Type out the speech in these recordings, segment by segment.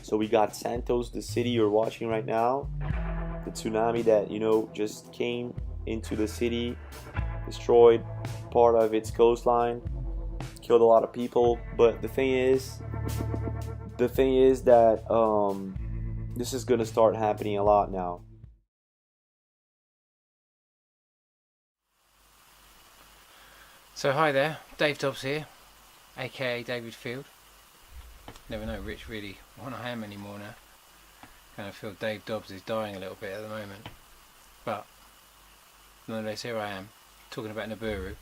So we got Santos, the city you're watching right now, the tsunami that, you know, just came into the city, destroyed part of its coastline, killed a lot of people. But the thing is that this is gonna start happening a lot now. So hi there, Dave Dobbs here, aka David Field. Never know Rich really what I am anymore now. Kind of feel Dave Dobbs is dying a little bit at the moment. But nonetheless, here I am, talking about Nibiru.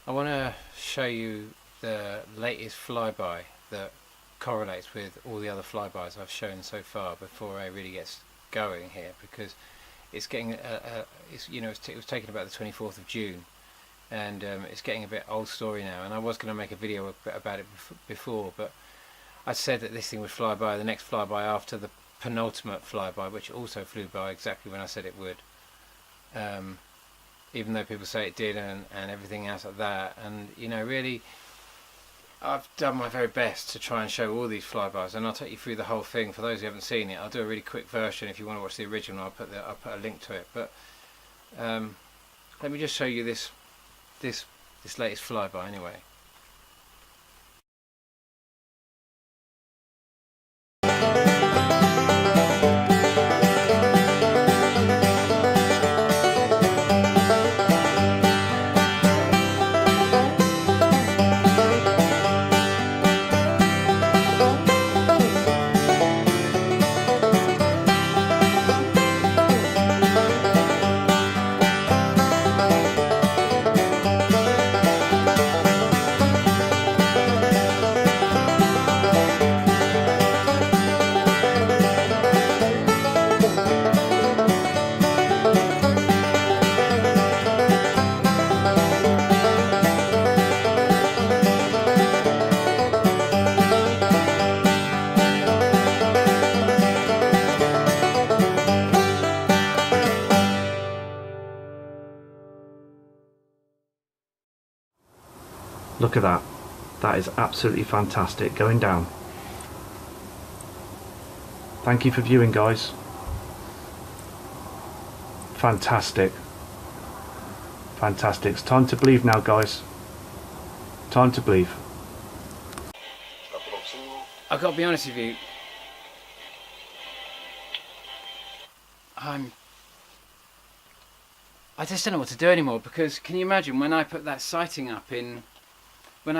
I want to show you the latest flyby that correlates with all the other flybys I've shown so far before I really get going here, because it's getting, it was taken about the 24th of June. And it's getting a bit old story now, and I was going to make a video about it before, but I said that this thing would fly by, the next flyby after the penultimate flyby, which also flew by exactly when I said it would, even though people say it did, and everything else like that. And you know, really, I've done my very best to try and show all these flybys, and I'll take you through the whole thing. For those who haven't seen it, I'll do a really quick version. If you want to watch the original, I'll put a link to it. But let me just show you this latest flyby anyway. Look at that. That is absolutely fantastic going down. Thank you for viewing, guys. Fantastic. Fantastic. It's time to believe now, guys. Time to believe. I've got to be honest with you. I just don't know what to do anymore, because can you imagine when I put that sighting up in the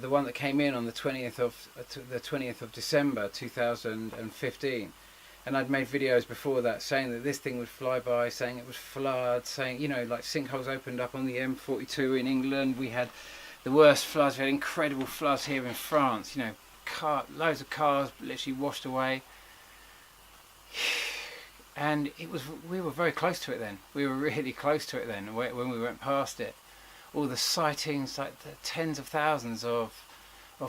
one that came in on the 20th of December 2015, and I'd made videos before that saying that this thing would fly by, saying it would flood, saying, you know, like sinkholes opened up on the M42 in England. We had the worst floods. We had incredible floods here in France. You know, loads of cars literally washed away. And we were very close to it then. We were really close to it then when we went past it. All the sightings, like the tens of thousands of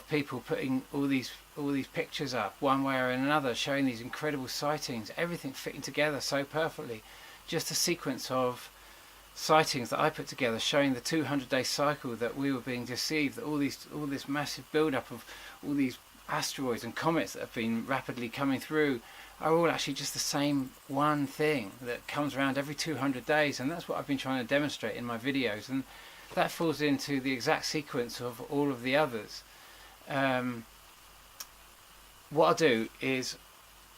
people putting all these pictures up one way or another, showing these incredible sightings, everything fitting together so perfectly. Just a sequence of sightings that I put together showing the 200-day cycle that we were being deceived, that all this massive build-up of all these asteroids and comets that have been rapidly coming through are all actually just the same one thing that comes around every 200 days. And that's what I've been trying to demonstrate in my videos, and that falls into the exact sequence of all of the others. What I'll do is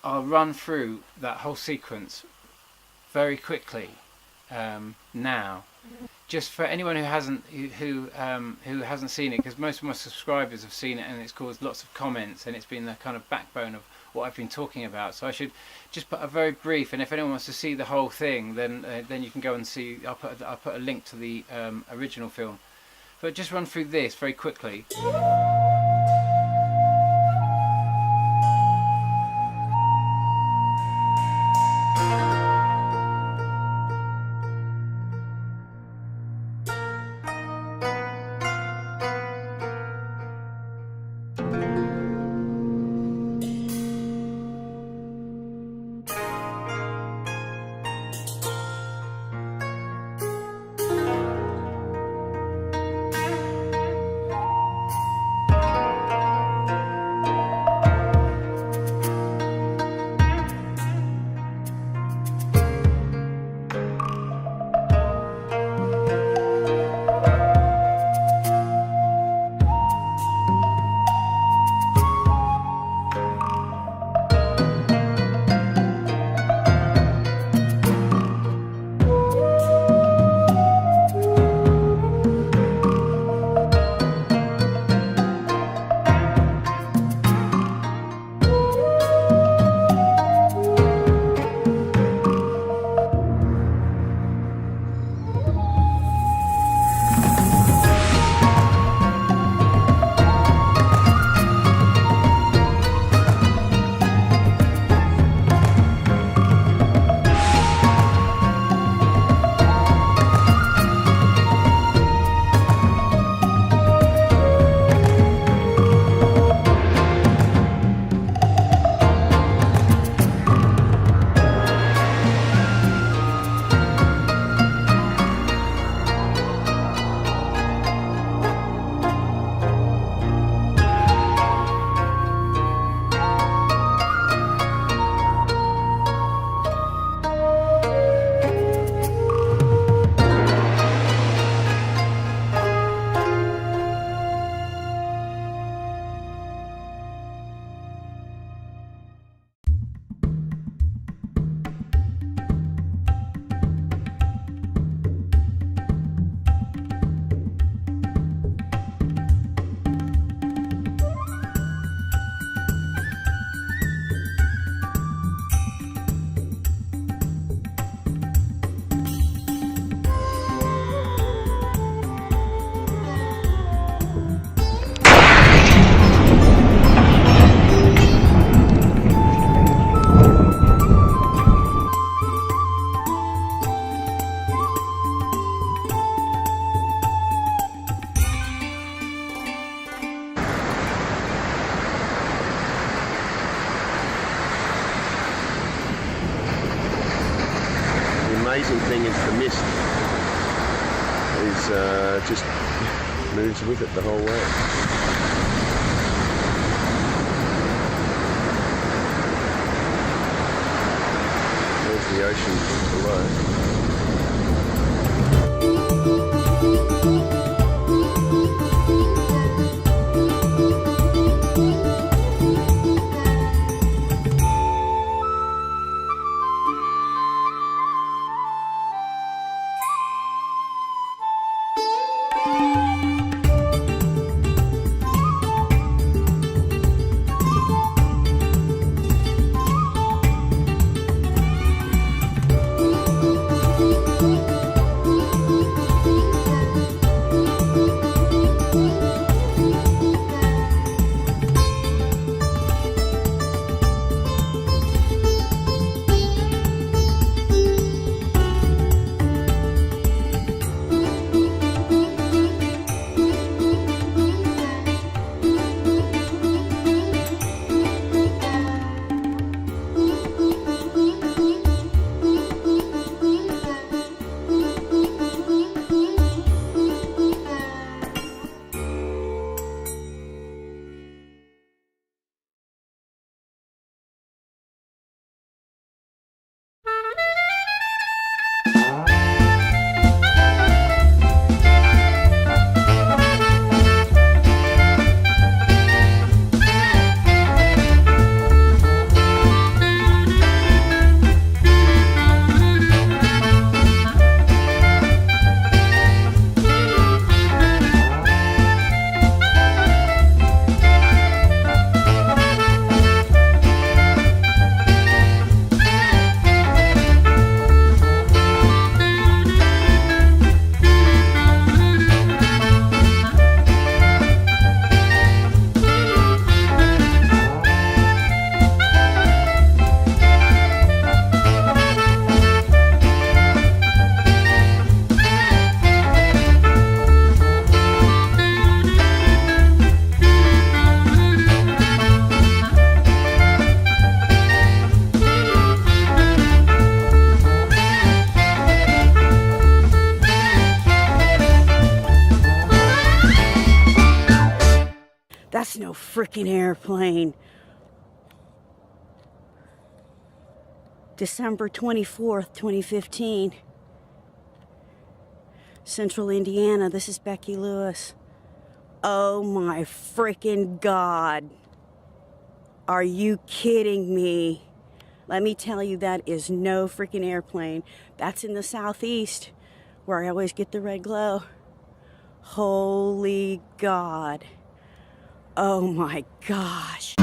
I'll run through that whole sequence very quickly now, just for anyone who hasn't seen it, because most of my subscribers have seen it and it's caused lots of comments and it's been the kind of backbone of what I've been talking about. So I should just put a very brief, and if anyone wants to see the whole thing, then you can go and see. I'll put a link to the original film, but just run through this very quickly. amazing thing is the mist is just moves with it the whole way. There's the ocean below. That's no freaking airplane. December 24th, 2015. Central Indiana. This is Becky Lewis. Oh my freaking God. Are you kidding me? Let me tell you, that is no freaking airplane. That's in the southeast, where I always get the red glow. Holy God. Oh my gosh.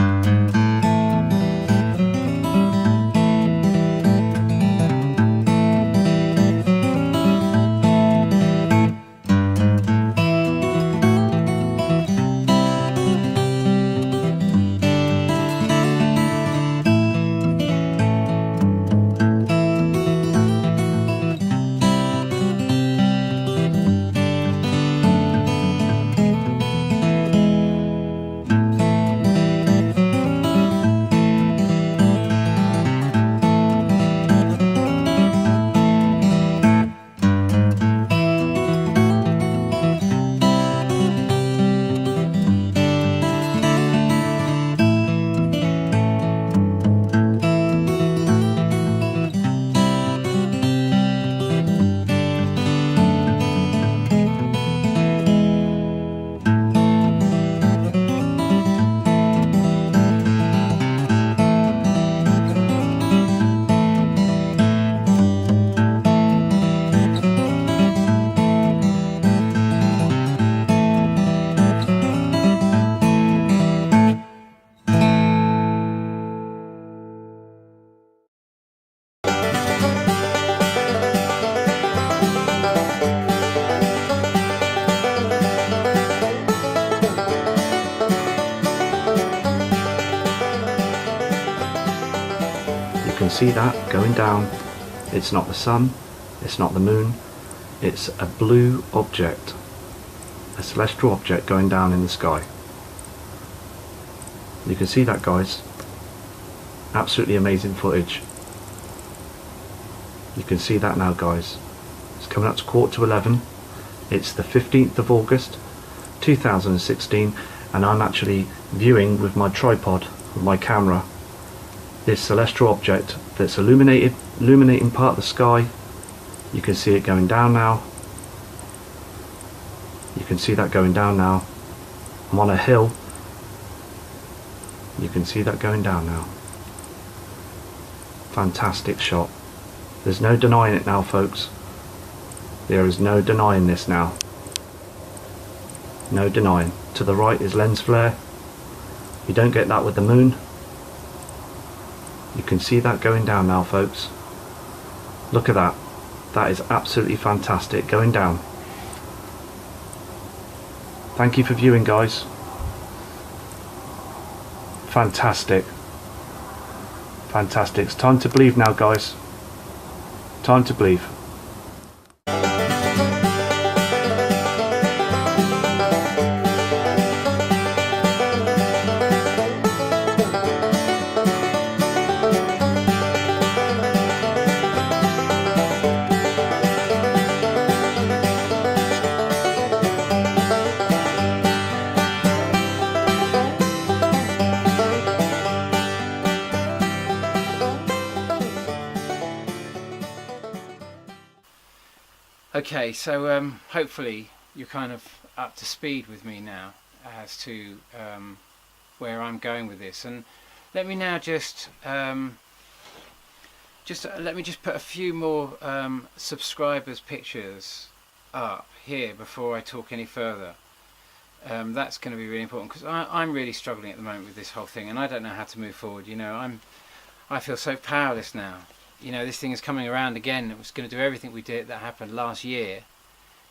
You can see that going down. It's not the sun, it's not the moon, it's a blue object, a celestial object going down in the sky. You can see that, guys. Absolutely amazing footage. You can see that now, guys. It's coming up to 11:15. It's the 15th of August 2016, and I'm actually viewing with my tripod, with my camera, this celestial object that's illuminating part of the sky. You can see it going down now. You can see that going down now. I'm on a hill. You can see that going down now. Fantastic shot. There's no denying it now, folks. There is no denying this now. No denying. To the right is lens flare. You don't get that with the moon. You can see that going down now, folks. Look at that. That is absolutely fantastic going down. Thank you for viewing, guys. Fantastic. Fantastic. It's time to believe now, guys. Time to believe. Okay, so hopefully you're kind of up to speed with me now as to where I'm going with this, and let me now just let me just put a few more subscribers' pictures up here before I talk any further. That's going to be really important, because I'm really struggling at the moment with this whole thing, and I don't know how to move forward. You know, I feel so powerless now. You know, this thing is coming around again. It was going to do everything that happened last year,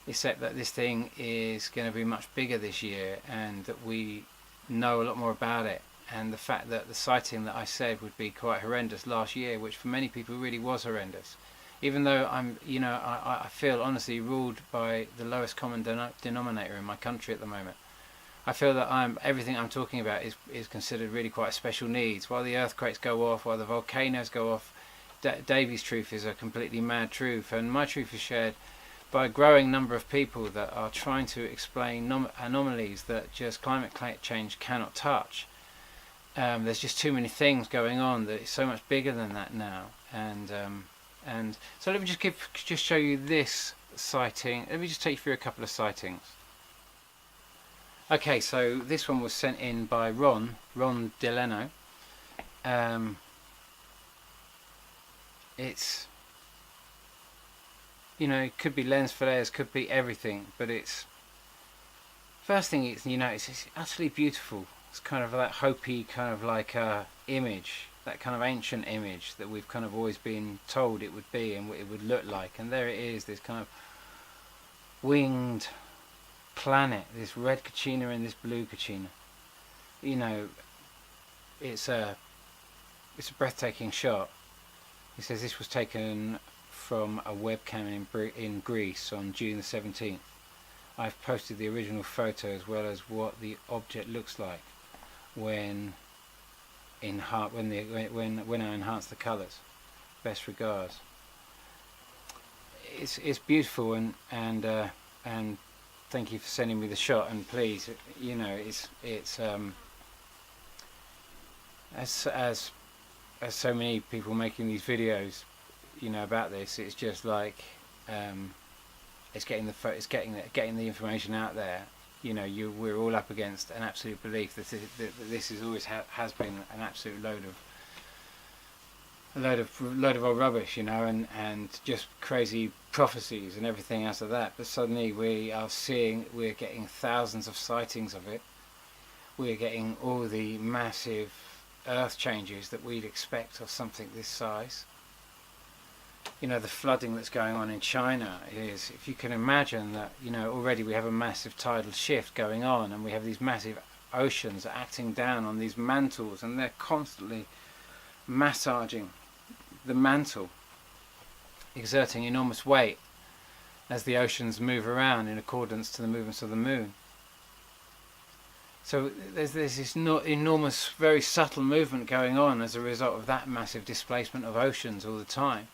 except that this thing is going to be much bigger this year, and that we know a lot more about it. And the fact that the sighting that I said would be quite horrendous last year, which for many people really was horrendous, even though I feel honestly ruled by the lowest common denominator in my country at the moment. I feel that everything I'm talking about is considered really quite special needs. While the earthquakes go off, while the volcanoes go off, Davy's truth is a completely mad truth, and my truth is shared by a growing number of people that are trying to explain anomalies that just climate change cannot touch. There's just too many things going on that it's so much bigger than that now, and so let me just show you this sighting. Let me just take you through a couple of sightings. Okay, so this one was sent in by Ron Delano. It's, you know, it could be lens flares, could be everything, but it's, first thing it's, you know, it's utterly beautiful. It's kind of that Hopi kind of like image, that kind of ancient image that we've kind of always been told it would be and what it would look like, and there it is, this kind of winged planet, this red Kachina and this blue Kachina. You know, it's a breathtaking shot. He says this was taken from a webcam in Greece on June the 17th. I've posted the original photo as well as what the object looks like when I enhance the colours. Best regards. It's beautiful, and thank you for sending me the shot, and please, you know, it's as so many people making these videos, you know, about this, it's just like it's getting the information out there. You know, we're all up against an absolute belief that this is always has been an absolute load of old rubbish, you know, and just crazy prophecies and everything else of that. But suddenly we're getting thousands of sightings of it. We're getting all the massive earth changes that we'd expect of something this size. You know, the flooding that's going on in China is, if you can imagine that, you know, already we have a massive tidal shift going on, and we have these massive oceans acting down on these mantles, and they're constantly massaging the mantle, exerting enormous weight as the oceans move around in accordance to the movements of the moon. So there's this enormous, very subtle movement going on as a result of that massive displacement of oceans all the time.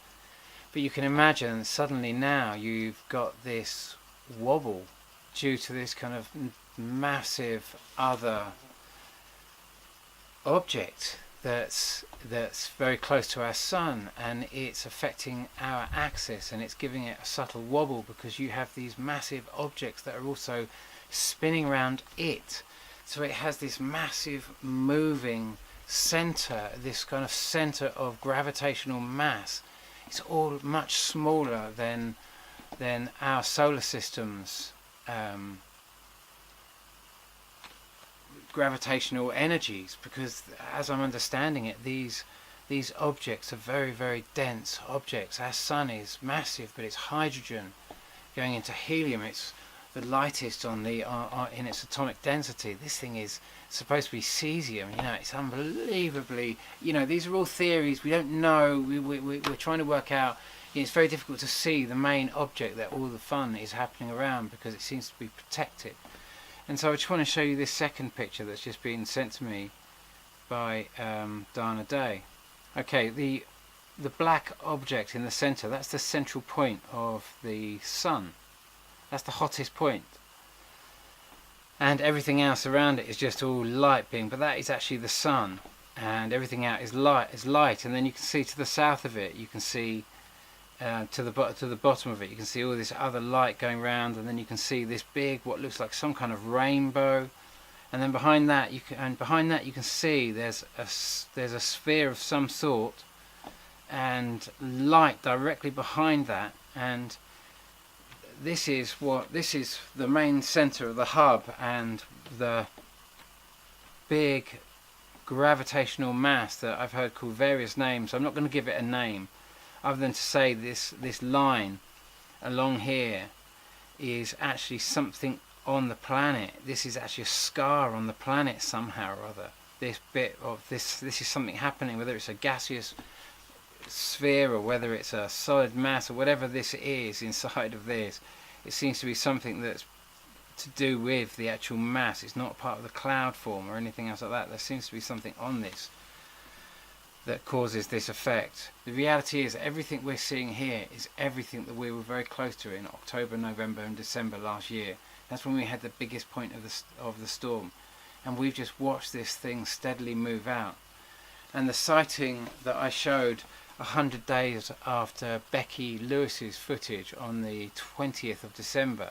But you can imagine suddenly now you've got this wobble due to this kind of massive other object that's very close to our sun, and it's affecting our axis, and it's giving it a subtle wobble because you have these massive objects that are also spinning around it. So it has this massive moving center, this kind of center of gravitational mass. It's all much smaller than our solar system's gravitational energies, because as I'm understanding it, these objects are very, very dense objects. Our sun is massive, but it's hydrogen going into helium. It's the lightest on the in its atomic density. This thing is supposed to be cesium. You know, it's unbelievably, you know, these are all theories. We don't know. We're trying to work out. You know, it's very difficult to see the main object that all the fun is happening around, because it seems to be protected. And so I just want to show you this second picture that's just been sent to me by Dana Day. Okay, the black object in the center, that's the central point of the sun. That's the hottest point. And everything else around it is just all light being, but that is actually the sun. And everything out is light. And then you can see to the south of it, you can see to the bottom of it, you can see all this other light going around, and then you can see this big, what looks like some kind of rainbow, and then behind that you can see there's a sphere of some sort, and light directly behind that, and this is the main center of the hub, and the big gravitational mass that I've heard called various names. I'm not going to give it a name, other than to say this line along here is actually something on the planet. This is actually a scar on the planet somehow or other. This bit of this is something happening, whether it's a gaseous sphere or whether it's a solid mass or whatever this is inside of this. It seems to be something that's to do with the actual mass. It's not part of the cloud form or anything else like that. There seems to be something on this that causes this effect. The reality is everything we're seeing here is everything that we were very close to in October, November and December last year. That's when we had the biggest point of the storm, and we've just watched this thing steadily move out. And the sighting that I showed 100 days after Becky Lewis's footage on the 20th of December,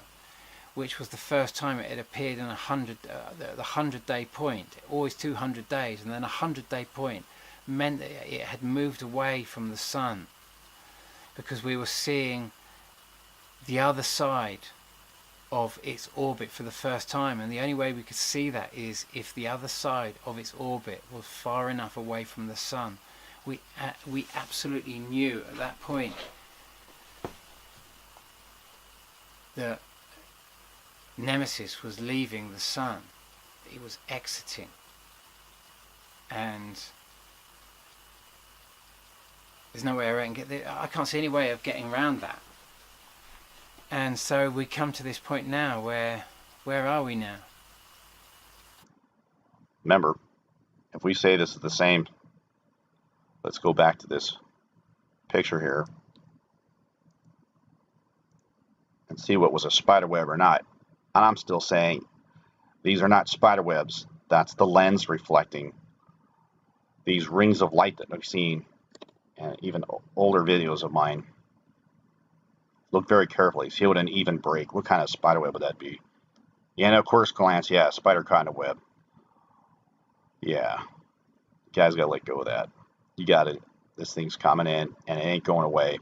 which was the first time it had appeared in the 100-day point. Always 200 days, and then a 100-day point meant that it had moved away from the sun, because we were seeing the other side of its orbit for the first time, and the only way we could see that is if the other side of its orbit was far enough away from the sun. We absolutely knew at that point that Nemesis was leaving the sun, it was exiting, and there's no way I can get there. I can't see any way of getting around that. And so we come to this point now where are we now? Remember, if we say this is the same, let's go back to this picture here and see what was a spider web or not. And I'm still saying these are not spider webs. That's the lens reflecting these rings of light that I've seen, and even older videos of mine. Look very carefully. See what an even break. What kind of spider web would that be? Yeah, and of course, glance. Yeah, spider kind of web. Yeah, you guys gotta let go of that. You got it. This thing's coming in, and it ain't going away.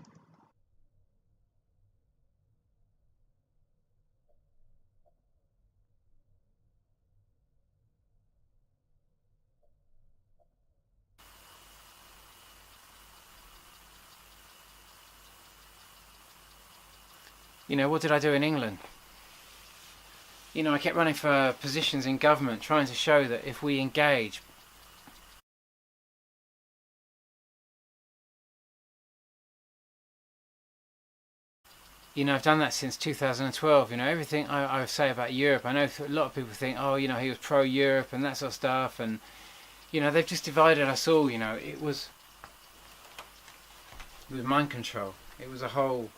You know, what did I do in England? You know, I kept running for positions in government, trying to show that if we engage, you know, I've done that since 2012. You know, everything I say about Europe, I know a lot of people think, oh, you know, he was pro-Europe and that sort of stuff, and you know, they've just divided us all. You know, it was mind control. It was a whole,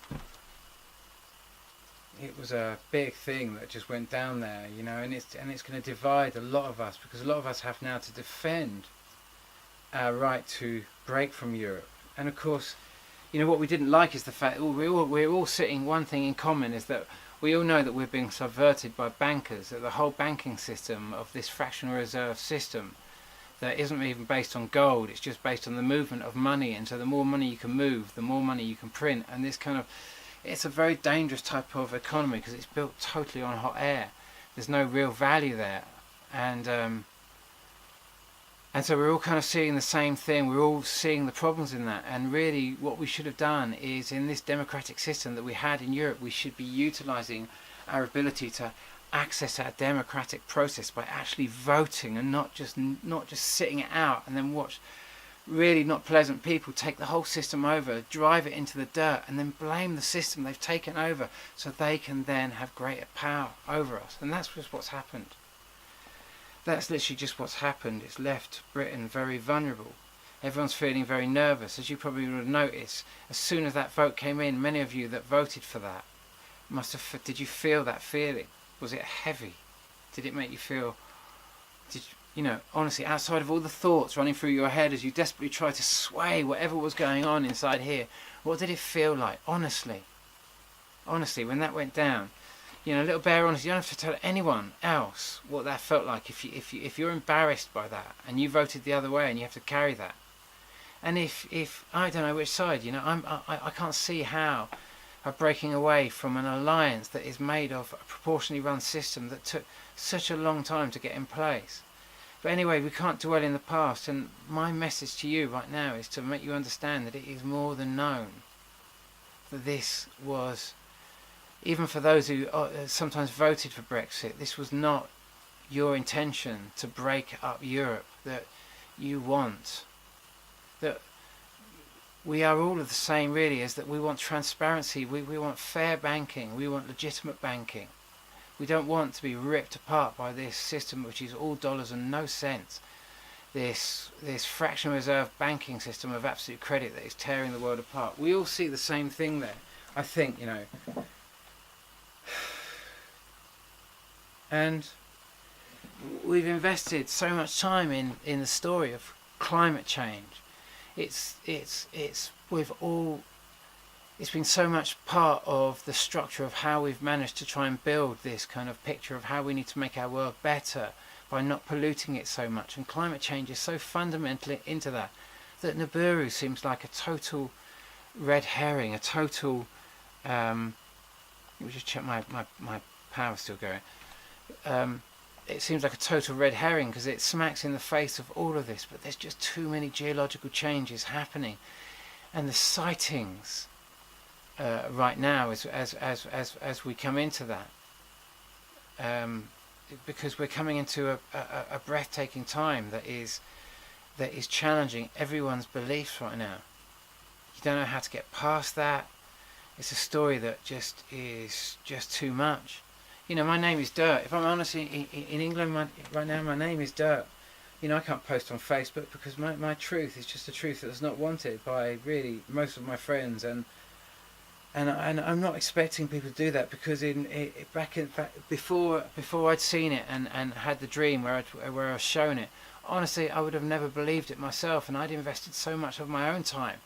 it was a big thing that just went down there, you know, and it's going to divide a lot of us, because a lot of us have now to defend our right to break from Europe. And of course, you know, what we didn't like is the fact that we're all sitting, one thing in common is that we all know that we're being subverted by bankers, that the whole banking system of this fractional reserve system that isn't even based on gold, it's just based on the movement of money, and so the more money you can move, the more money you can print, and this kind of, it's a very dangerous type of economy because it's built totally on hot air. There's no real value there, and so we're all kind of seeing the same thing. We're all seeing the problems in that, and really what we should have done is, in this democratic system that we had in Europe, we should be utilising our ability to access our democratic process by actually voting, and not just sitting it out and then watch really not pleasant people take the whole system over, drive it into the dirt, and then blame the system they've taken over so they can then have greater power over us. And that's just what's happened. That's literally just what's happened. It's left Britain very vulnerable. Everyone's feeling very nervous, as you probably would have noticed. As soon as that vote came in, many of you that voted for that must have. Did you feel that feeling? Was it heavy? Did it make you feel? You know, honestly, outside of all the thoughts running through your head as you desperately try to sway whatever was going on inside here, what did it feel like? Honestly, when that went down, you know, little bare honest. You don't have to tell anyone else what that felt like. If you're embarrassed by that and you voted the other way and you have to carry that, and if I don't know which side, you know, I can't see how breaking away from an alliance that is made of a proportionally run system that took such a long time to get in place. But anyway, we can't dwell in the past, and my message to you right now is to make you understand that it is more than known that this was, even for those who sometimes voted for Brexit, this was not your intention to break up Europe, that you want, that we are all of the same really, is that we want transparency, we want fair banking, we want legitimate banking. We don't want to be ripped apart by this system which is all dollars and no cents. This fractional reserve banking system of absolute credit that is tearing the world apart. We all see the same thing there, I think, you know. And we've invested so much time in the story of climate change. It's been so much part of the structure of how we've managed to try and build this kind of picture of how we need to make our world better by not polluting it so much. And climate change is so fundamentally into that Nibiru seems like a total red herring, a total let me just check my power's still going. It seems like a total red herring because it smacks in the face of all of this, but there's just too many geological changes happening, and the sightings right now as we come into that, because we're coming into a breathtaking time that is challenging everyone's beliefs right now. You don't know how to get past that. It's a story that just is just too much. You know, my name is Dirt. If I'm honest, in England right now, my name is Dirt. You know, I can't post on Facebook because my truth is just a truth that's not wanted by really most of my friends, and I'm not expecting people to do that, because before I'd seen it and had the dream where I was shown it, honestly, I would have never believed it myself, and I'd invested so much of my own time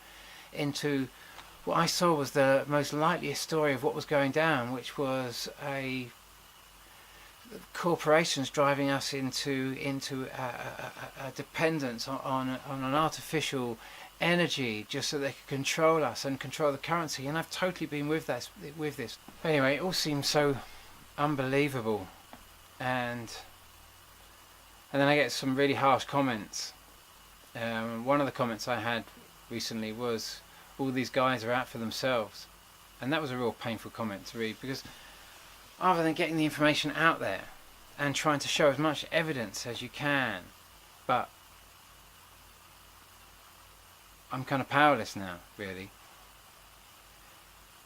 into what I saw was the most likeliest story of what was going down, which was corporations driving us into a dependence on an artificial energy just so they could control us and control the currency. And I've totally been with this. Anyway, it all seems so unbelievable, and then I get some really harsh comments. One of the comments I had recently was, all these guys are out for themselves, and that was a real painful comment to read, because other than getting the information out there and trying to show as much evidence as you can, but I'm kind of powerless now, really.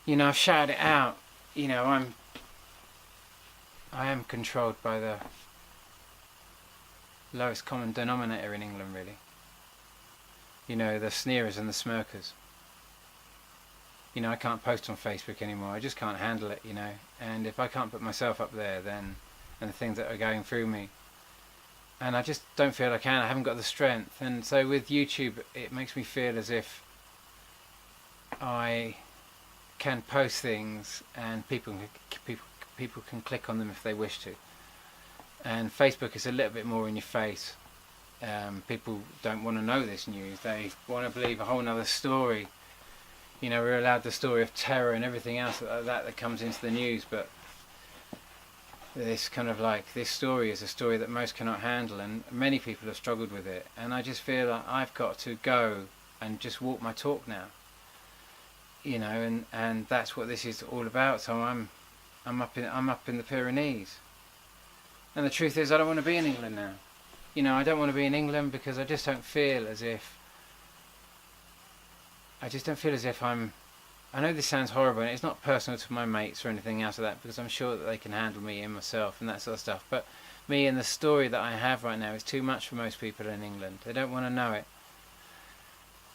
You know, I've shouted it out. You know, I am controlled by the lowest common denominator in England, really. You know, the sneerers and the smirkers. You know, I can't post on Facebook anymore. I just can't handle it, you know. And if I can't put myself up there, then, and the things that are going through me, and I just don't feel I can. I haven't got the strength. And so with YouTube, it makes me feel as if I can post things and people can click on them if they wish to. And Facebook is a little bit more in your face. People don't want to know this news. They want to believe a whole nother story. You know, we're allowed the story of terror and everything else that comes into the news, but this kind of like, this story is a story that most cannot handle, and many people have struggled with it. And I just feel like I've got to go and just walk my talk now. You know, and that's what this is all about. So I'm up in the Pyrenees. And the truth is, I don't want to be in England now. You know, I don't want to be in England because I just don't feel as if I'm... I know this sounds horrible, and it's not personal to my mates or anything else like that, because I'm sure that they can handle me and myself and that sort of stuff. But me and the story that I have right now is too much for most people in England. They don't want to know it.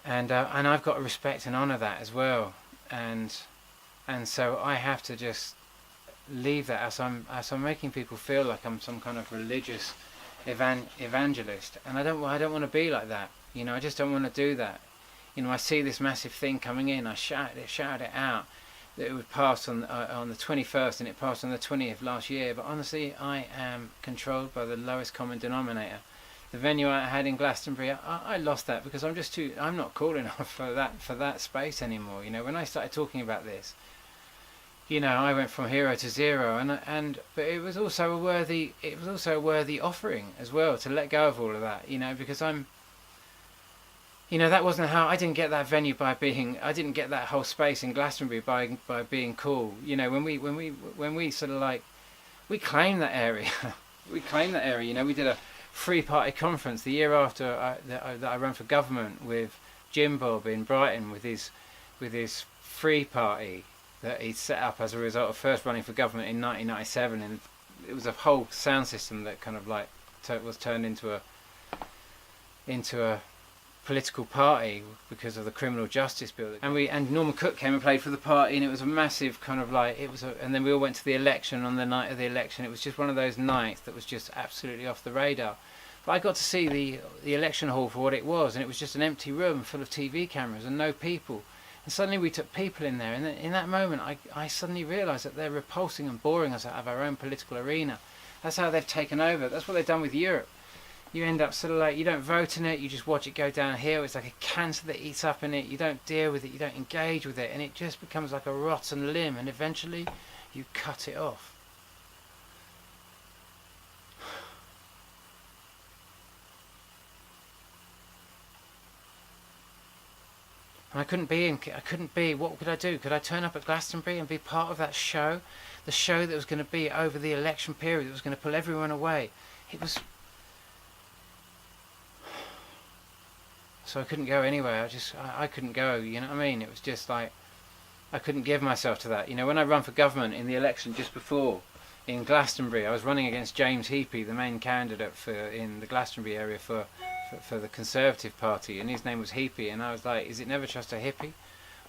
And I've got to respect and honour that as well. And so I have to just leave that as I'm making people feel like I'm some kind of religious evangelist, and I don't want to be like that. You know, I just don't want to do that. You know, I see this massive thing coming in, I shout it out that it would pass on the 21st, and it passed on the 20th last year. But honestly, I am controlled by the lowest common denominator. The venue I had in Glastonbury, I lost that because I'm not cool enough for that space anymore. You know, when I started talking about this, you know, I went from hero to zero, but it was also a worthy offering as well, to let go of all of that, you know, because you know, that wasn't how I didn't get that venue I didn't get that whole space in Glastonbury by being cool. You know, when we sort of like, we claimed that area, you know, we did a free party conference the year after that I ran for government with Jim Bob in Brighton with his free party that he'd set up as a result of first running for government in 1997, and it was a whole sound system that kind of like was turned into a political party because of the criminal justice bill. And Norman Cook came and played for the party, and it was a massive kind of like, and then we all went to the election. On the night of the election, it was just one of those nights that was just absolutely off the radar. But I got to see the election hall for what it was, and it was just an empty room full of TV cameras and no people. And suddenly we took people in there, and in that moment I suddenly realised that they're repulsing and boring us out of our own political arena. That's how they've taken over. That's what they've done with Europe. You end up sort of like, you don't vote in it, you just watch it go downhill. It's like a cancer that eats up in it. You don't deal with it, you don't engage with it, and it just becomes like a rotten limb, and eventually you cut it off. And I couldn't be, what could I do? Could I turn up at Glastonbury and be part of that show? The show that was going to be over the election period, that was going to pull everyone away. So I couldn't go anywhere. I couldn't go, you know what I mean? It was just like, I couldn't give myself to that. You know, when I ran for government in the election just before, in Glastonbury, I was running against James Heapy, the main candidate in the Glastonbury area for the Conservative Party, and his name was Heapy, and I was like, is it never trust a hippie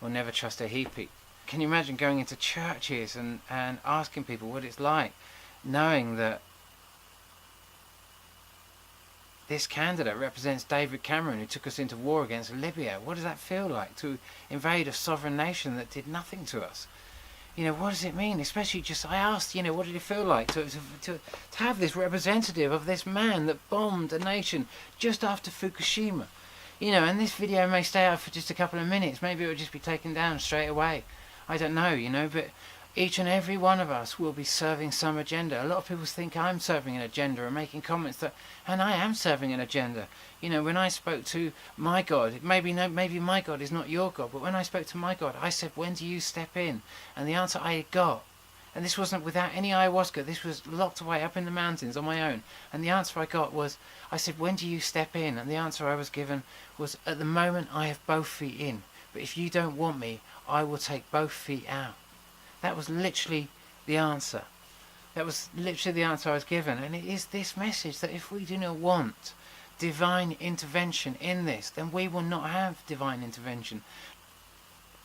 or never trust a Heapy? Can you imagine going into churches and asking people what it's like, knowing that this candidate represents David Cameron, who took us into war against Libya? What does that feel like, to invade a sovereign nation that did nothing to us? You know, what does it mean? Especially just, I asked, you know, what did it feel like to have this representative of this man that bombed a nation just after Fukushima? You know, and this video may stay out for just a couple of minutes. Maybe it will just be taken down straight away. I don't know, you know, but each and every one of us will be serving some agenda. A lot of people think I'm serving an agenda and making comments that, and I am serving an agenda. You know, when I spoke to my God, maybe my God is not your God, but when I spoke to my God, I said, when do you step in? And the answer I got, and this wasn't without any ayahuasca, this was locked away up in the mountains on my own, and the answer I got was, I said, when do you step in? And the answer I was given was, at the moment I have both feet in, but if you don't want me, I will take both feet out. That was literally the answer. That was literally the answer I was given. And it is this message that if we do not want divine intervention in this, then we will not have divine intervention.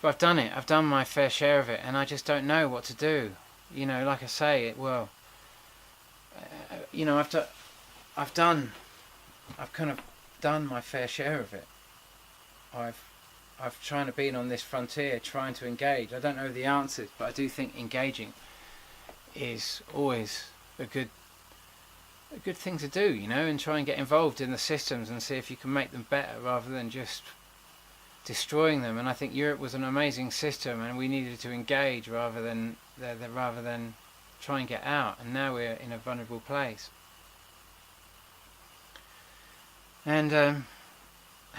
But I've done it. I've done my fair share of it, and I just don't know what to do. You know, like I say, you know, I've kind of done my fair share of it. I've trying to be on this frontier, trying to engage. I don't know the answers, but I do think engaging is always a good thing to do, you know, and try and get involved in the systems and see if you can make them better rather than just destroying them. And I think Europe was an amazing system, and we needed to engage rather than try and get out. And now we're in a vulnerable place. And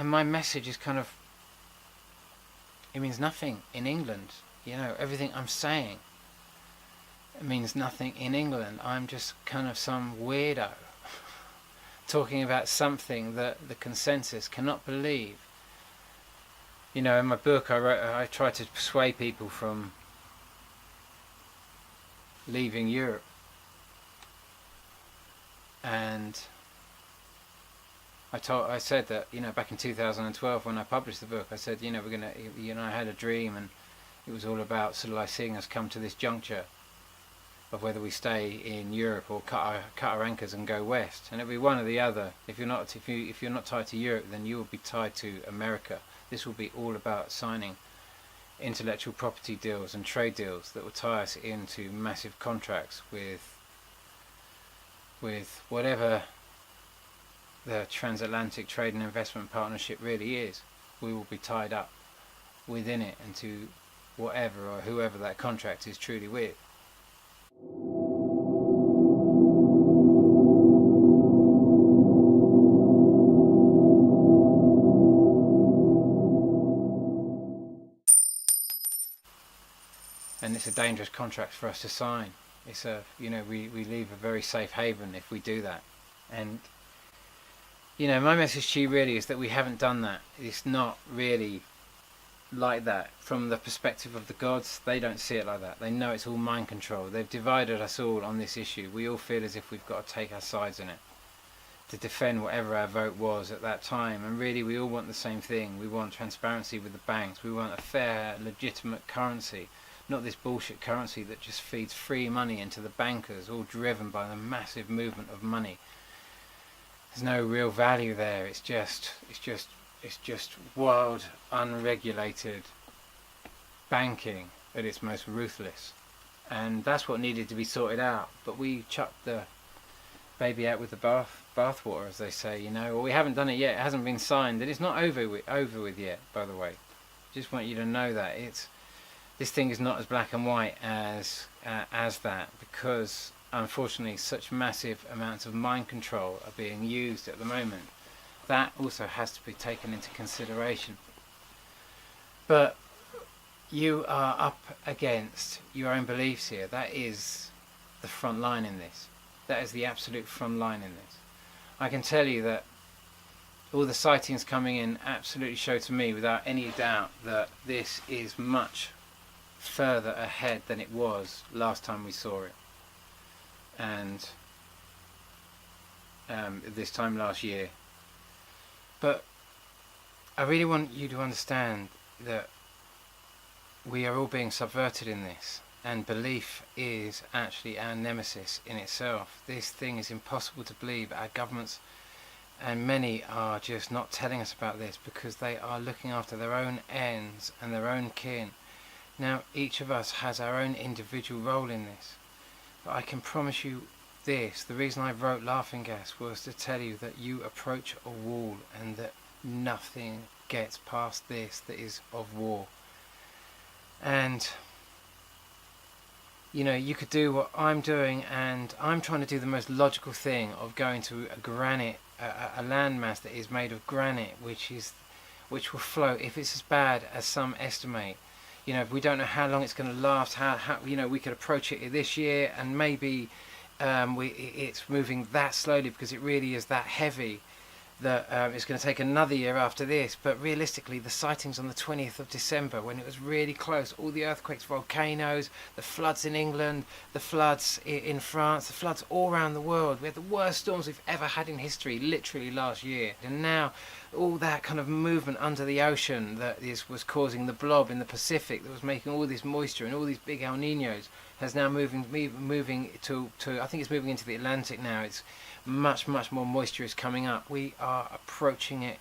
my message is kind of, it means nothing in England. You know, everything I'm saying, it means nothing in England. I'm just kind of some weirdo talking about something that the consensus cannot believe. You know, in my book I try to persuade people from leaving Europe. And I said that, you know, back in 2012 when I published the book, I said, you know, I had a dream, and it was all about sort of like seeing us come to this juncture of whether we stay in Europe or cut our anchors and go west, and it'll be one or the other. If you're not tied to Europe, then you will be tied to America. This will be all about signing intellectual property deals and trade deals that will tie us into massive contracts with whatever the transatlantic trade and investment partnership really is. We will be tied up within it and to whatever or whoever that contract is truly with. And it's a dangerous contract for us to sign. It's we leave a very safe haven if we do that. And you know, my message to you really is that we haven't done that. It's not really like that. From the perspective of the gods, they don't see it like that. They know it's all mind control. They've divided us all on this issue. We all feel as if we've got to take our sides in it to defend whatever our vote was at that time. And really, we all want the same thing. We want transparency with the banks. We want a fair, legitimate currency, not this bullshit currency that just feeds free money into the bankers, all driven by the massive movement of money. There's no real value there. It's just wild, unregulated banking at its most ruthless, and that's what needed to be sorted out. But we chucked the baby out with the bathwater, as they say. You know, well, we haven't done it yet. It hasn't been signed, and it's not over with yet. By the way, just want you to know that this thing is not as black and white as that, because unfortunately such massive amounts of mind control are being used at the moment. That also has to be taken into consideration. But you are up against your own beliefs here. That is the front line in this. That is the absolute front line in this. I can tell you that all the sightings coming in absolutely show to me without any doubt that this is much further ahead than it was last time we saw it. And this time last year. But I really want you to understand that we are all being subverted in this, and belief is actually our nemesis in itself. This thing is impossible to believe. Our governments and many are just not telling us about this because they are looking after their own ends and their own kin. Now, each of us has our own individual role in this. But I can promise you this, the reason I wrote Laughing Gas was to tell you that you approach a wall and that nothing gets past this that is of war. And you know, you could do what I'm doing, and I'm trying to do the most logical thing of going to a landmass that is made of granite, which will float if it's as bad as some estimate. You know, we don't know how long it's going to last. How you know, we could approach it this year, and maybe it's moving that slowly because it really is that heavy. that it's going to take another year after this, but realistically the sightings on the 20th of December, when it was really close, all the earthquakes, volcanoes, the floods in England, the floods in France, the floods all around the world. We had the worst storms we've ever had in history literally last year, and now all that kind of movement under the ocean that was causing the blob in the Pacific, that was making all this moisture and all these big El Niños, has now moving to I think it's moving into the Atlantic now. It's much more moisture is coming up. We are approaching it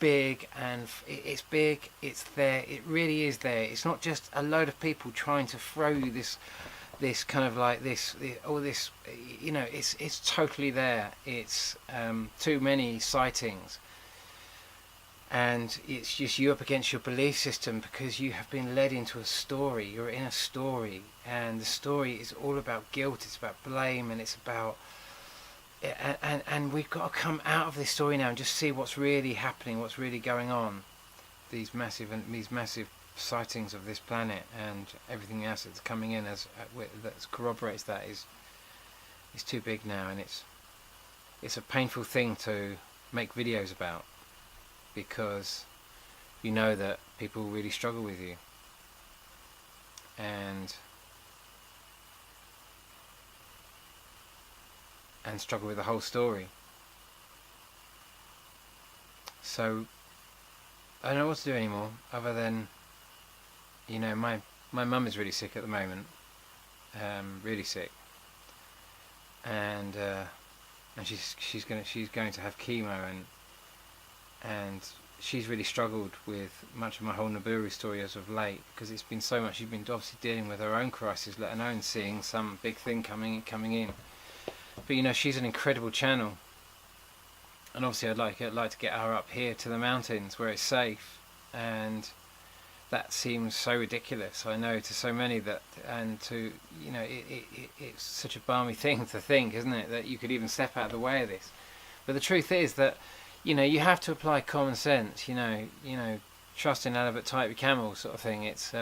big, and it's big, it's there, it really is there. It's not just a load of people trying to throw you this kind of like this, you know, it's totally there. It's too many sightings, and it's just you up against your belief system, because you have been led into a story. You're in a story, and the story is all about guilt, it's about blame, and it's about and we've got to come out of this story now and just see what's really happening, what's really going on. These massive sightings of this planet and everything else that's coming in that corroborates that is too big now, and it's a painful thing to make videos about, because you know that people really struggle with you, and struggle with the whole story. So I don't know what to do anymore, other than, you know, my mum is really sick at the moment, really sick, and she's going to have chemo, and she's really struggled with much of my whole Nibiru story as of late, because it's been so much. She's been obviously dealing with her own crisis, let alone seeing some big thing coming in. But you know, she's an incredible channel, and obviously I'd like to get her up here to the mountains where it's safe, and that seems so ridiculous, I know, to so many, that, and to, you know, it's such a balmy thing to think, isn't it, that you could even step out of the way of this. But the truth is that, you know, you have to apply common sense, you know, trust in Allah but tight with camel sort of thing. It's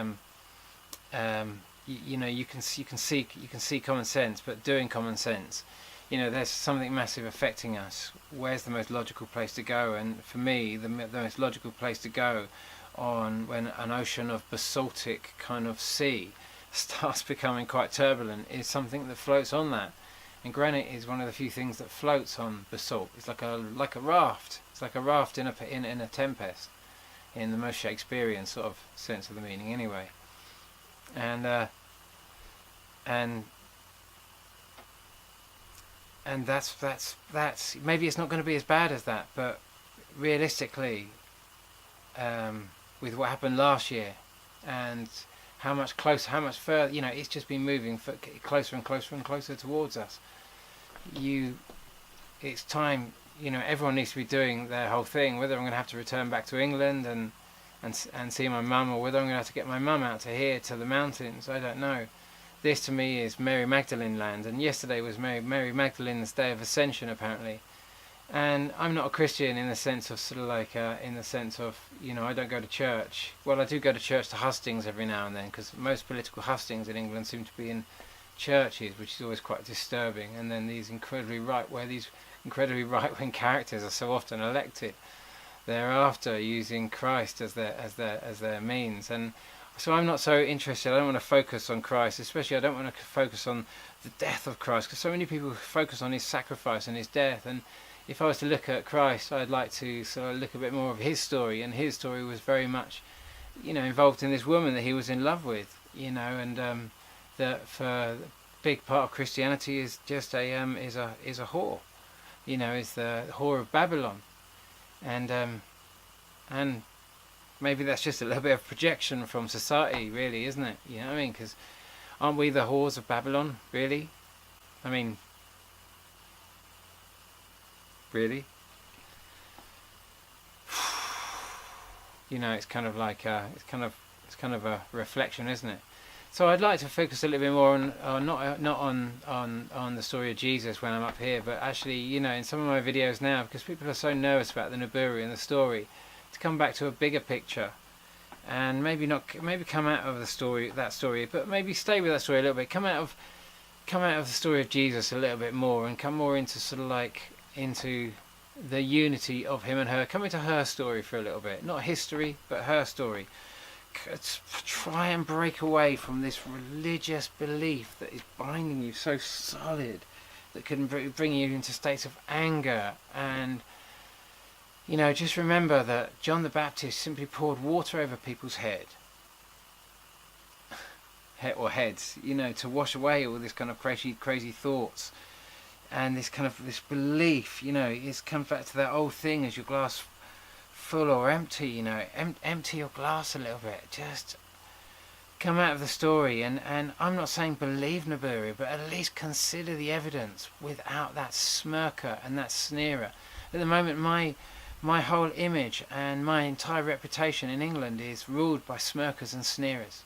you know, you can see common sense, but doing common sense, you know, there's something massive affecting us. Where's the most logical place to go? And for me, the most logical place to go on when an ocean of basaltic kind of sea starts becoming quite turbulent is something that floats on that. And granite is one of the few things that floats on basalt. It's like a raft. It's like a raft in a tempest, in the most Shakespearean sort of sense of the meaning, anyway. And that's maybe it's not going to be as bad as that, but realistically, with what happened last year, and how much further, you know, it's just been moving closer and closer and closer towards us. It's time, you know, everyone needs to be doing their whole thing, whether I'm going to have to return back to England and see my mum, or whether I'm going to have to get my mum out to here, to the mountains, I don't know. This to me is Mary Magdalene land, and yesterday was Mary Magdalene's Day of Ascension, apparently. And I'm not a Christian in the sense of sort of like, you know, I don't go to church. Well, I do go to church to hustings every now and then, because most political hustings in England seem to be in churches, which is always quite disturbing. And then these incredibly right-wing characters are so often elected thereafter, using Christ as their means. And so I'm not so interested. I don't want to focus on Christ, especially I don't want to focus on the death of Christ, because so many people focus on his sacrifice and his death. And if I was to look at Christ, I'd like to sort of look a bit more of his story, and his story was very much, you know, involved in this woman that he was in love with, you know, and that for a big part of Christianity is just a whore, you know, is the whore of Babylon, and maybe that's just a little bit of projection from society, really, isn't it? You know what I mean? Because aren't we the whores of Babylon, really? I mean, really? You know, it's kind of like it's kind of a reflection, isn't it? So I'd like to focus a little bit more on not on the story of Jesus when I'm up here, but actually, you know, in some of my videos now, because people are so nervous about the Nibiru and the story, to come back to a bigger picture, and maybe come out of that story, but maybe stay with that story a little bit. Come out of the story of Jesus a little bit more, and come more into sort of like into the unity of him and her. Come into her story for a little bit, not history but her story. Try and break away from this religious belief that is binding you so solid, that can bring you into states of anger. And just remember that John the Baptist simply poured water over people's heads, to wash away all this kind of crazy thoughts and this belief. It comes back to that old thing: is your glass full or empty? Empty your glass a little bit. Just come out of the story, and I'm not saying believe Nibiru, but at least consider the evidence without that smirker and that sneerer. At the moment, my whole image and my entire reputation in England is ruled by smirkers and sneerers.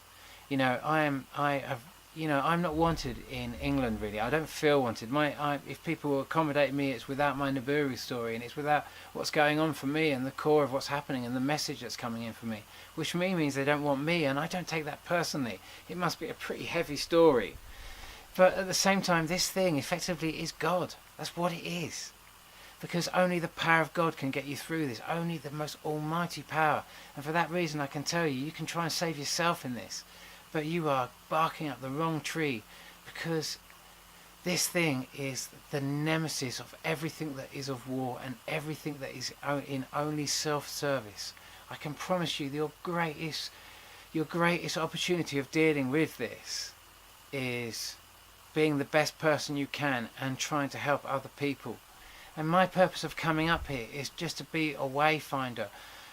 I'm not wanted in England, really. I don't feel wanted. If people accommodate me, it's without my Nibiru story, and it's without what's going on for me and the core of what's happening and the message that's coming in for me, which means they don't want me, and I don't take that personally. It must be a pretty heavy story. But at the same time, this thing effectively is God. That's what it is. Because only the power of God can get you through this. Only the most almighty power. And for that reason, I can tell you, you can try and save yourself in this, but you are barking up the wrong tree, because this thing is the nemesis of everything that is of war and everything that is in only self-service. I can promise you, your greatest opportunity of dealing with this is being the best person you can and trying to help other people. And my purpose of coming up here is just to be a wayfinder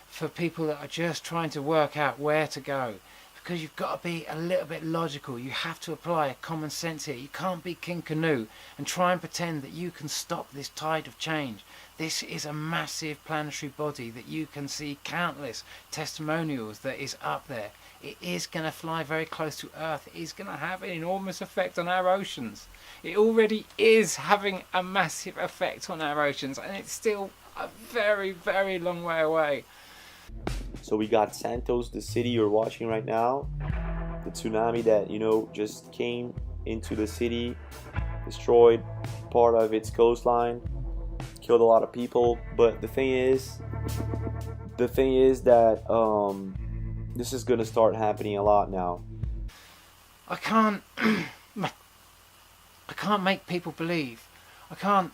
for people that are just trying to work out where to go. Because you've got to be a little bit logical. You have to apply common sense here. You can't be King Canute and try and pretend that you can stop this tide of change. This is a massive planetary body that you can see countless testimonials that is up there. It is going to fly very close to Earth. It is going to have an enormous effect on our oceans. It already is having a massive effect on our oceans, and it's still a very, very long way away. So we got Santos, the city you're watching right now. The tsunami that, just came into the city, destroyed part of its coastline, killed a lot of people. But the thing is that this is gonna start happening a lot now. I can't make people believe. I can't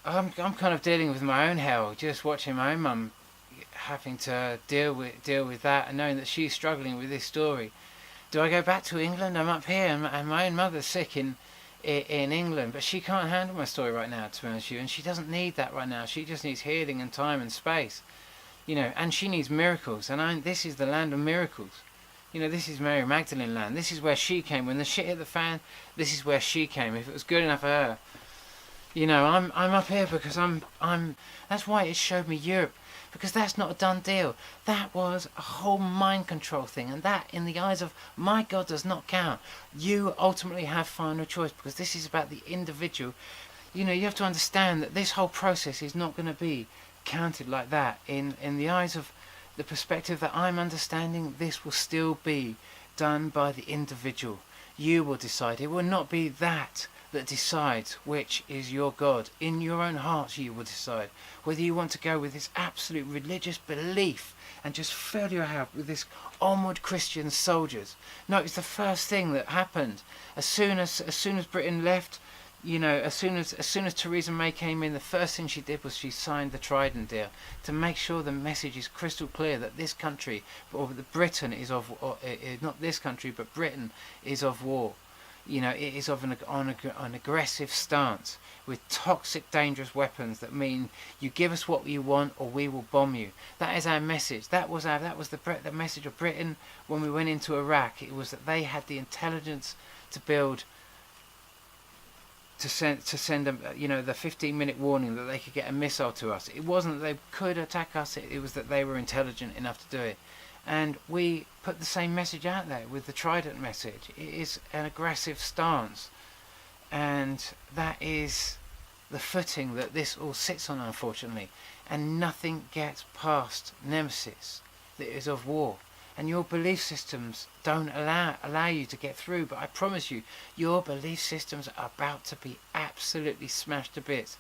I'm kind of dealing with my own hell, just watching my own mum having to deal with that, and knowing that she's struggling with this story. Do I go back to England? I'm up here, and my own mother's sick in England, but she can't handle my story right now, to be honest with you, and she doesn't need that right now. She just needs healing and time and space, and she needs miracles, and this is the land of miracles. This is Mary Magdalene land. This is where she came. When the shit hit the fan, this is where she came. If it was good enough for her. I'm up here because I'm that's why it showed me Europe, because that's not a done deal. That was a whole mind control thing, and that, in the eyes of my God, does not count. You ultimately have final choice, because this is about the individual. You have to understand that this whole process is not going to be counted like that. In the eyes of the perspective that I'm understanding, this will still be done by the individual. You will decide. It will not be that decides which is your God. In your own hearts you will decide whether you want to go with this absolute religious belief and just fill your house with this onward Christian soldiers. No, it's the first thing that happened. As soon as Britain left, as soon as Theresa May came in, the first thing she did was she signed the Trident deal to make sure the message is crystal clear that this country, or that Britain is not this country, but Britain is of war. It is of an aggressive stance with toxic, dangerous weapons that mean you give us what you want or we will bomb you. That is our message. That was the message of Britain when we went into Iraq. It was that they had the intelligence to send them, the 15-minute warning that they could get a missile to us. It wasn't that they could attack us. It was that they were intelligent enough to do it. And we put the same message out there with the Trident message. It is an aggressive stance, and that is the footing that this all sits on, unfortunately. And nothing gets past nemesis that is of war. and your belief systems don't allow you to get through. But I promise you, your belief systems are about to be absolutely smashed to bits.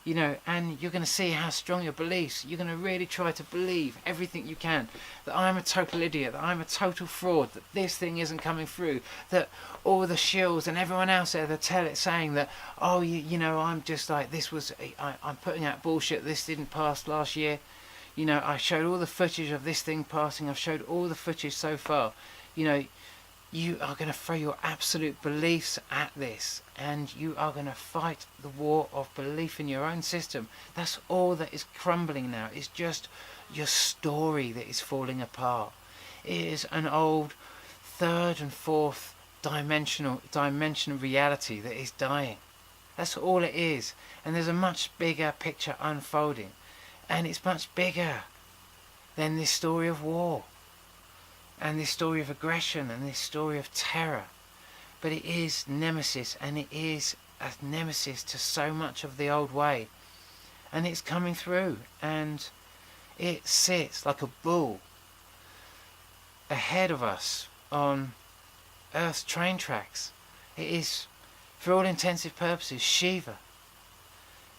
You know, and you're going to see how strong your beliefs. You're going to really try to believe everything you can, that I'm a total idiot, that I'm a total fraud, that this thing isn't coming through, that all the shills and everyone else there that saying that, oh, you know, I'm just like, I'm putting out bullshit, this didn't pass last year. You know, I showed all the footage of this thing passing, I've showed all the footage so far. You know, you are going to throw your absolute beliefs at this, and you are going to fight the war of belief in your own system. That's all that is crumbling now. It's just your story that is falling apart. It is an old third and fourth dimension reality that is dying. That's all it is. And there's a much bigger picture unfolding, and it's much bigger than this story of war, and this story of aggression, and this story of terror. But it is nemesis, and it is a nemesis to so much of the old way. And it's coming through, and it sits like a bull ahead of us on Earth's train tracks. It is, for all intensive purposes, Shiva.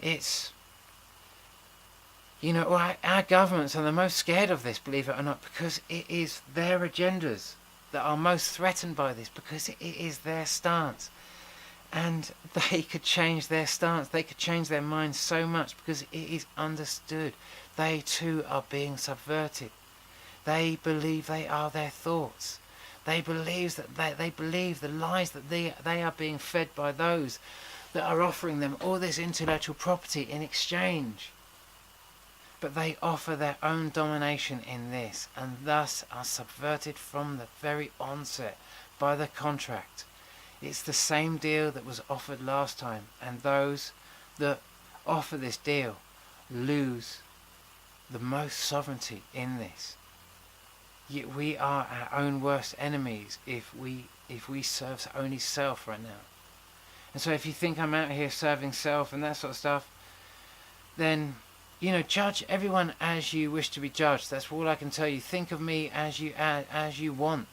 It's, you know, our governments are the most scared of this, believe it or not, because it is their agendas that are most threatened by this, because it is their stance. And they could change their stance, they could change their minds so much, because it is understood. They too are being subverted. They believe they are their thoughts. They believe that they believe the lies that they are being fed by those that are offering them all this intellectual property in exchange. But they offer their own domination in this, and thus are subverted from the very onset by the contract. It's the same deal that was offered last time, and those that offer this deal lose the most sovereignty in this. Yet we are our own worst enemies if we serve only self right now. And so if you think I'm out here serving self and that sort of stuff, then, you know, judge everyone as you wish to be judged. That's all I can tell you. Think of me as you want.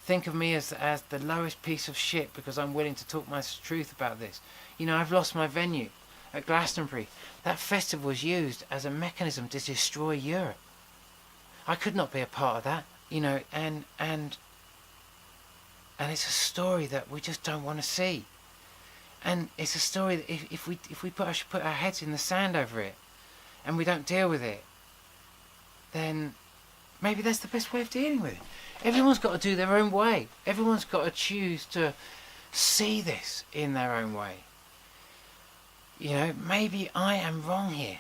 Think of me as the lowest piece of shit, because I'm willing to talk my truth about this. You know, I've lost my venue at Glastonbury. That festival was used as a mechanism to destroy Europe. I could not be a part of that, you know, and it's a story that we just don't want to see. And it's a story that if we put our heads in the sand over it, and we don't deal with it, then maybe that's the best way of dealing with it. Everyone's got to do their own way. Everyone's got to choose to see this in their own way. You know, maybe I am wrong here.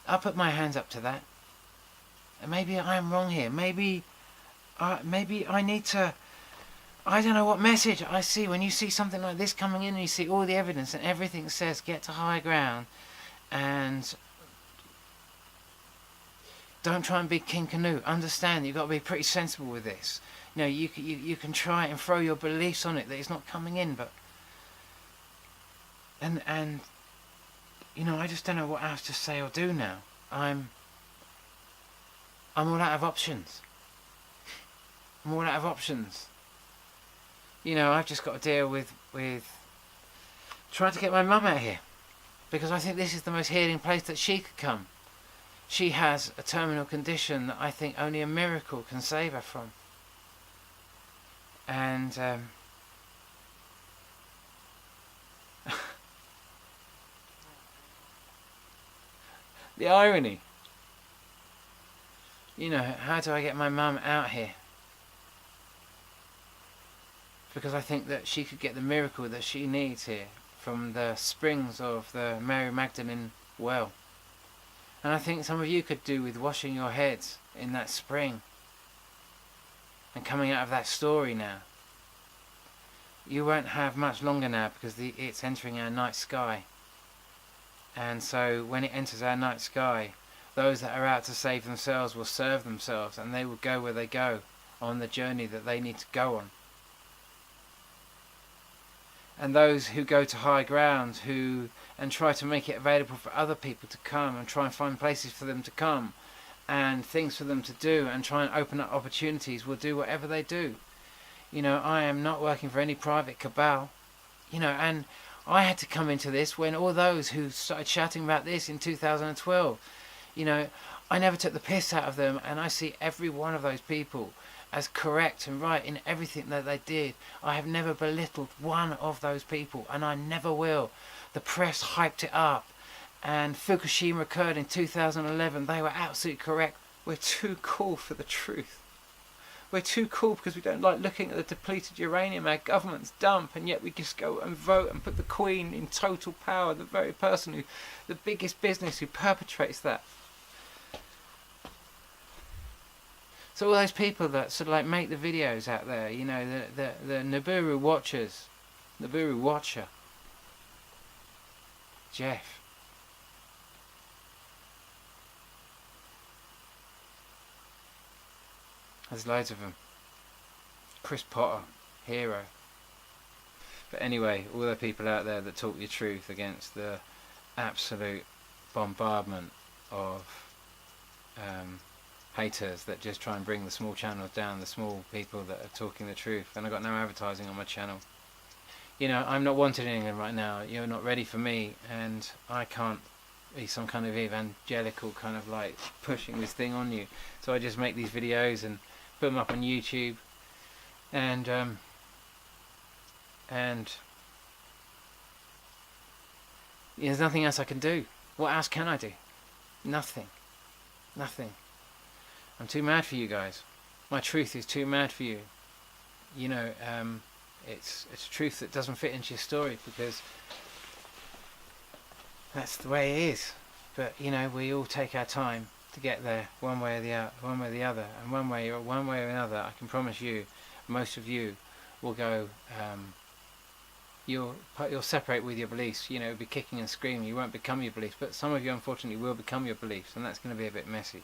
I'll put my hands up to that. And maybe I am wrong here. Maybe I need to, I don't know what message I see when you see something like this coming in and you see all the evidence and everything says get to high ground and don't try and be King Canute. Understand you've got to be pretty sensible with this. You know, you can try and throw your beliefs on it that it's not coming in, but and you know, I just don't know what else to say or do now. I'm all out of options. I'm all out of options. You know, I've just got to deal with trying to get my mum out here, because I think this is the most healing place that she could come. She has a terminal condition that I think only a miracle can save her from. And the irony. You know, how do I get my mum out here? Because I think that she could get the miracle that she needs here from the springs of the Mary Magdalene well. And I think some of you could do with washing your heads in that spring and coming out of that story now. You won't have much longer now, because it's entering our night sky. And so when it enters our night sky, those that are out to save themselves will serve themselves, and they will go where they go on the journey that they need to go on. And those who go to high ground and try to make it available for other people to come and try and find places for them to come and things for them to do and try and open up opportunities will do whatever they do. You know, I am not working for any private cabal, you know, and I had to come into this when all those who started shouting about this in 2012, you know, I never took the piss out of them, and I see every one of those people as correct and right in everything that they did. I have never belittled one of those people, and I never will. The press hyped it up, and Fukushima occurred in 2011. They were absolutely correct. We're too cool for the truth. We're too cool because we don't like looking at the depleted uranium our governments dump, and yet we just go and vote and put the Queen in total power, the very person who, the biggest business who perpetrates that. So all those people that sort of like make the videos out there, you know, the Nibiru watchers, Nibiru watcher, Jeff. There's loads of them. Chris Potter, hero. But anyway, all the people out there that talk your truth against the absolute bombardment of haters that just try and bring the small channels down, the small people that are talking the truth. And I've got no advertising on my channel. You know, I'm not wanted in England right now. You're not ready for me, and I can't be some kind of evangelical kind of like pushing this thing on you. So I just make these videos and put them up on YouTube, and there's nothing else I can do. What else can I do? Nothing. I'm too mad for you guys. My truth is too mad for you. You know, it's a truth that doesn't fit into your story because that's the way it is. But you know, we all take our time to get there, one way or the other, and one way or another. I can promise you, most of you will go. You'll separate with your beliefs. You know, be kicking and screaming. You won't become your beliefs, but some of you, unfortunately, will become your beliefs, and that's going to be a bit messy.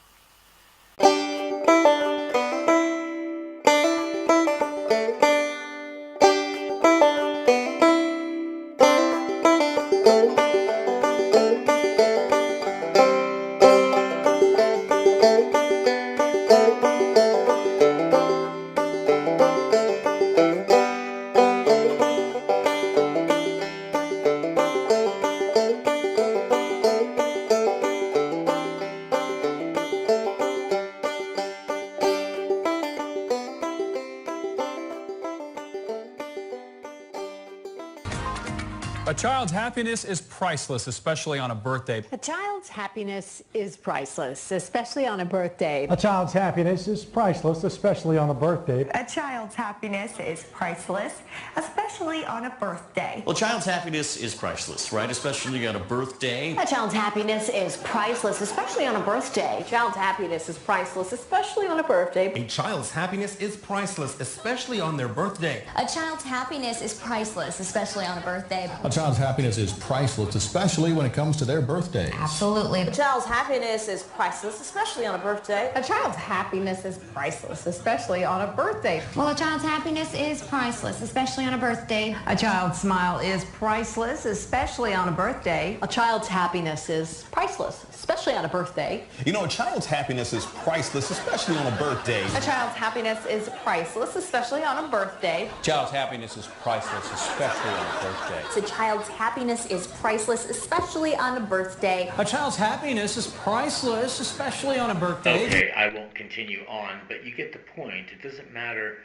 A child's happiness is priceless, especially on a birthday. A child's happiness is priceless, especially on a birthday. A child's happiness is priceless, especially on a birthday. A child's happiness is priceless, especially on a birthday. Well, a child's happiness is priceless, right? Especially on a birthday. A child's happiness is priceless, especially on a birthday. A child's happiness is priceless, especially on a birthday. A child's happiness is priceless, especially on their birthday. A child's happiness is priceless, especially on a birthday. A child's happiness is priceless, especially when it comes to their birthday. Absolutely. A child's happiness is priceless, especially on a birthday. A child's happiness is priceless, especially on a birthday. Well, a child's happiness is priceless, especially on a birthday. A child's smile is priceless, especially on a birthday. A child's happiness is priceless, especially on a birthday. You know, a child's happiness is priceless, especially on a birthday. A child's happiness is priceless, especially on a birthday. A child's happiness is priceless, especially on a birthday. A child's happiness is priceless, especially on a birthday. A child's happiness is priceless, especially on a birthday. Okay, I won't continue on, but you get the point. It doesn't matter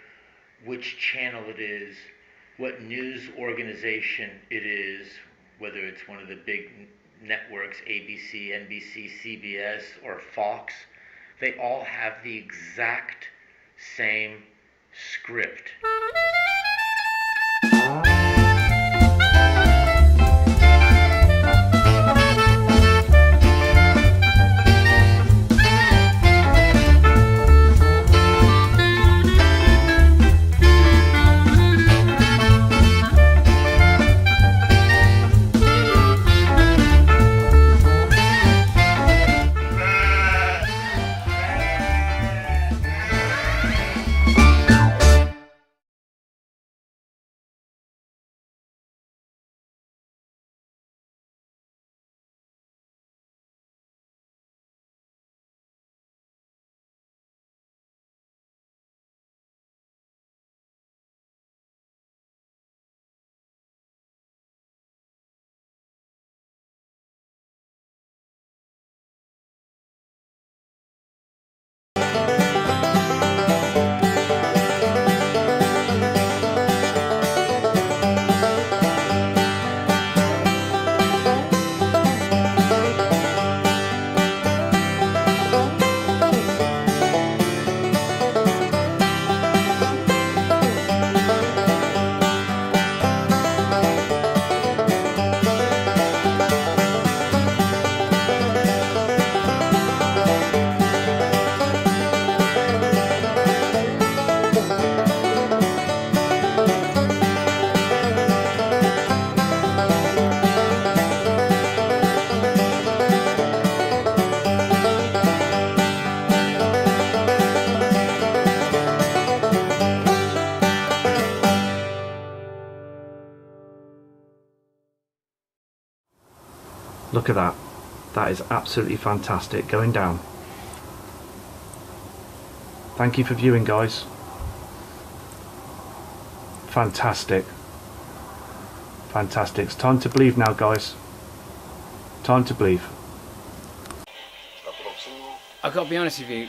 which channel it is, what news organization it is, whether it's one of the big networks, ABC, NBC, CBS, or Fox. They all have the exact same script. Look at that. That is absolutely fantastic going down. Thank you for viewing, guys. Fantastic. Fantastic. It's time to believe now, guys. Time to believe. I've got to be honest with you.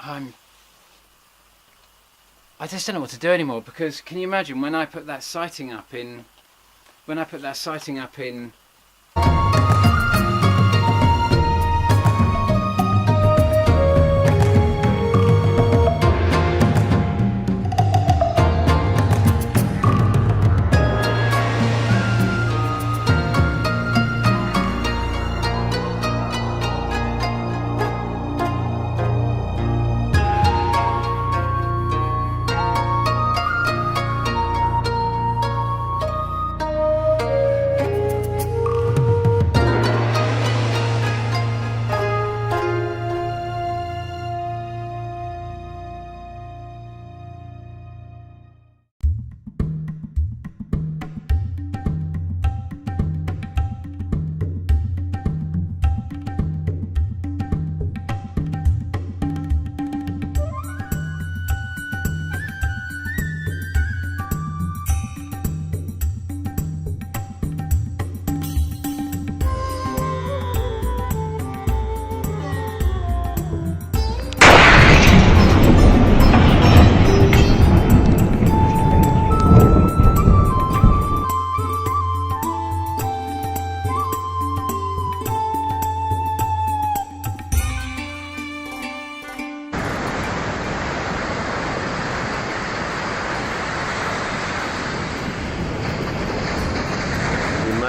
I just don't know what to do anymore, because can you imagine when I put that sighting up in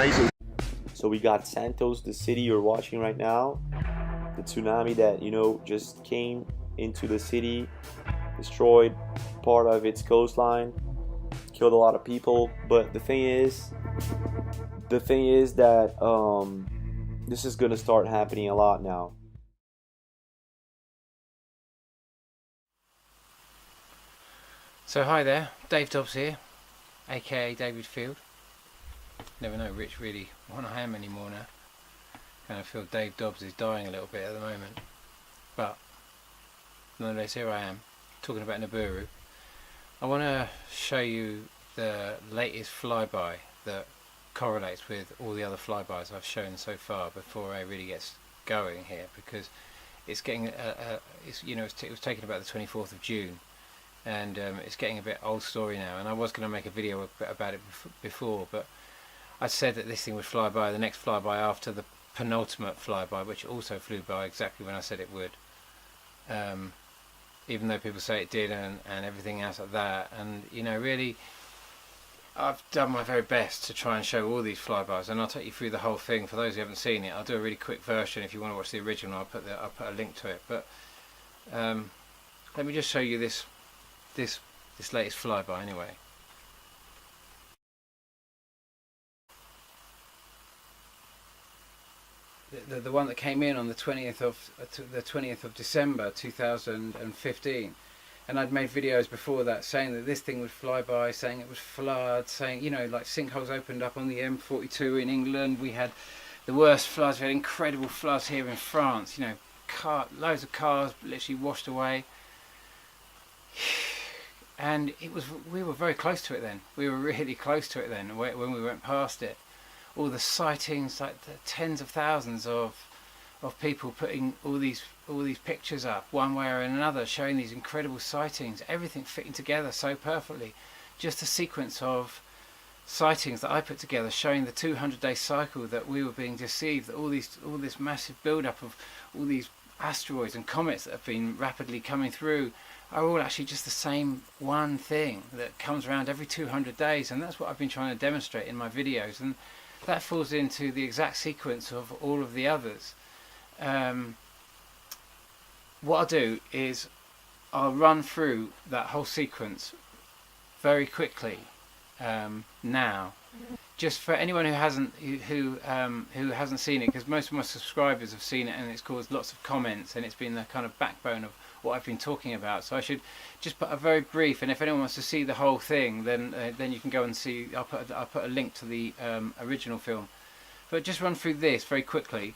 Amazing. So we got Santos, the city you're watching right now. The tsunami that, you know, just came into the city, destroyed part of its coastline, killed a lot of people. But the thing is that this is gonna start happening a lot now. So hi there, Dave Dobbs here, aka David Field. Never know which really one I am anymore now. Kind of feel Dave Dobbs is dying a little bit at the moment. But nonetheless, here I am, talking about Nibiru. I want to show you the latest flyby that correlates with all the other flybys I've shown so far before I really get going here, because it's getting, it was taken about the 24th of June. And it's getting a bit old story now, and I was going to make a video about it before, but I said that this thing would fly by, the next flyby after the penultimate flyby, which also flew by exactly when I said it would, even though people say it did and everything else like that. And you know, really I've done my very best to try and show all these flybys, and I'll take you through the whole thing. For those who haven't seen it, I'll do a really quick version. If you want to watch the original, I'll put a link to it, but let me just show you this latest flyby anyway. The one that came in on the 20th of December 2015, and I'd made videos before that saying that this thing would fly by, saying it would flood, saying, you know, like sinkholes opened up on the M42 in England. We had the worst floods. We had incredible floods here in France. You know, loads of cars literally washed away. And we were very close to it then. We were really close to it then when we went past it. All the sightings, like the tens of thousands of people putting all these pictures up one way or another, showing these incredible sightings, everything fitting together so perfectly. Just a sequence of sightings that I put together, showing the 200-day cycle that we were being deceived, that all this massive build-up of all these asteroids and comets that have been rapidly coming through are all actually just the same one thing that comes around every 200 days, and that's what I've been trying to demonstrate in my videos, and that falls into the exact sequence of all of the others. What I'll do is I'll run through that whole sequence very quickly now, just for anyone who hasn't seen it, because most of my subscribers have seen it and it's caused lots of comments and it's been the kind of backbone of what I've been talking about. So I should just put a very brief, and if anyone wants to see the whole thing, then you can go and see. I'll put a link to the original film. But just run through this very quickly.